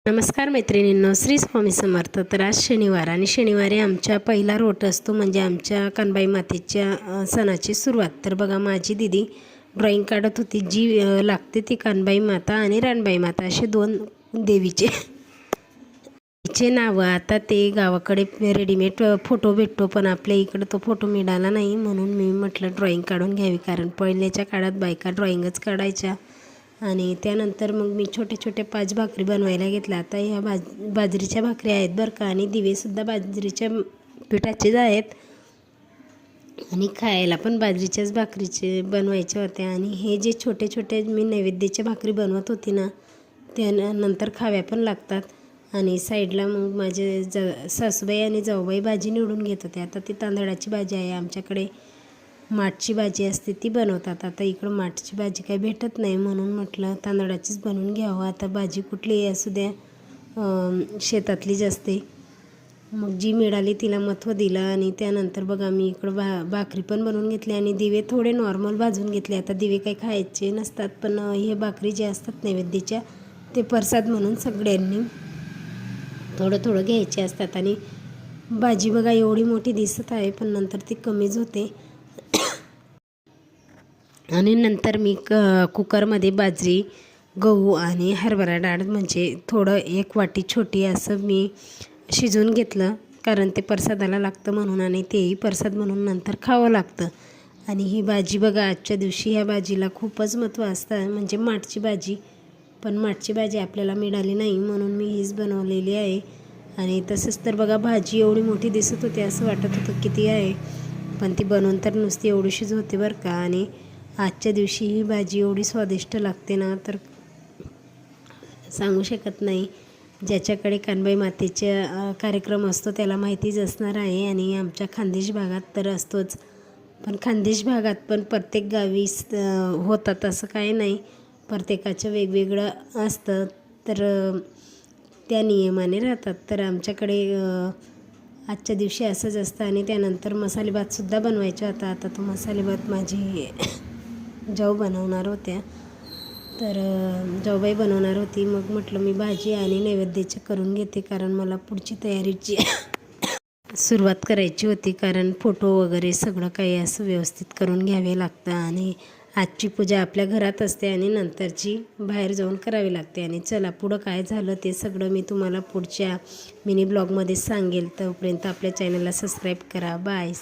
नमस्कार मैत्रिणींनो, श्री स्वामी समर्थ. तर आज शनिवार आणि शनिवारी आमचा पहिला रोट असतो, म्हणजे आमच्या कानबाई मातेच्या सणाची सुरुवात. तर बघा, माझी दिदी ड्रॉइंग काढत होती. जी लागते ती कानबाई माता आणि रानबाई माता असे दोन देवीचे नावं. आता ते गावाकडे रेडीमेड फोटो भेटतो, पण आपल्या इकडं तो फोटो मिळाला नाही, म्हणून मी म्हटलं ड्रॉइंग काढून घ्यावी. कारण पहिल्याच्या काळात बायका ड्रॉइंगच काढायच्या. आणि त्यानंतर मग मी छोटे छोटे 5 भाकरी बनवायला घेतल्या. आता ह्या बाजरीच्या भाकरी आहेत बरं का, आणि दिवेसुद्धा बाजरीच्या पिठाचेच आहेत, आणि खायला पण बाजरीच्याच भाकरीचे बनवायचे होते. आणि हे जे छोटे छोटे मी नैवेद्याच्या भाकरी बनवत होती ना, त्यानंतर खाव्या पण लागतात. आणि साईडला मग माझे सासूबाई आणि जाऊबाई भाजी निवडून घेत होते. आता ती तांदळाची भाजी आहे, आमच्याकडे माठची भाजी असते ती बनवतात. आता इकडं माठची भाजी काही भेटत नाही, म्हणून म्हटलं तांदळाचीच बनवून घ्यावं. आता भाजी कुठलीही असू द्या, शेतातलीच असते. मग जी मिळाली तिला महत्त्व दिलं. आणि त्यानंतर बघा, मी इकडं भाकरी पण बनवून घेतली आणि दिवे थोडे नॉर्मल भाजून घेतले. आता दिवे काही खायचे नसतात, पण हे भाकरी जे असतात नैवेद्याच्या, ते प्रसाद म्हणून सगळ्यांनी थोडं थोडं घ्यायचे असतात. आणि भाजी बघा एवढी मोठी दिसत आहे, पण नंतर ती कमीच होते. आणि नंतर मी कुकरमध्ये बाजरी, गहू आणि हरभरा डाळ म्हणजे थोडं 1 वाटी छोटी असं मी शिजवून घेतलं, कारण ते प्रसादाला लागतं म्हणून, आणि तेही प्रसाद म्हणून नंतर खावं लागतं. आणि ही भाजी बघा, आजच्या दिवशी ह्या भाजीला खूपच महत्त्व असतं, म्हणजे माठची भाजी. पण माठची भाजी आपल्याला मिळाली नाही, म्हणून मी हीच बनवलेली आहे. आणि तसंच तर बघा, भाजी एवढी मोठी दिसत होती, असं वाटत होतं किती आहे, पण ती बनवून तर नुसती एवढीशीच होते बरं का. आणि आजच्या दिवशी ही भाजी एवढी स्वादिष्ट लागते ना, तर सांगू शकत नाही. ज्याच्याकडे कानबाई मातेचा कार्यक्रम असतो त्याला माहितीच असणार आहे. आणि आमच्या खानदेश भागात तर असतोच, पण खानदेश भागात पण प्रत्येक गावी होतात असं काही नाही, प्रत्येकाचं वेगवेगळं असतं, तर त्या नियमाने राहतात. तर आमच्याकडे आजच्या दिवशी असंच असतं. आणि त्यानंतर मसाले भातसुद्धा बनवायचा होता. आता तो मसाले भात माझी जाऊ बनवणार होत्या, तर जाऊबाई बनवणार होती. मग म्हटलं मी भाजी आणि नैवेद्याचं करून घेते, कारण मला पुढची तयारीची सुरुवात करायची होती, कारण फोटो वगैरे सगळं काही असं व्यवस्थित करून घ्यावे लागतं. आणि आजची पूजा आपल्या घरात असते आणि नंतरची बाहेर जाऊन करावी लागते. आणि चला, पुढं काय झालं ते सगळं मी तुम्हाला पुढच्या मिनी ब्लॉगमध्ये सांगेल. तोपर्यंत आपल्या चॅनलला सबस्क्राईब करा. बाय.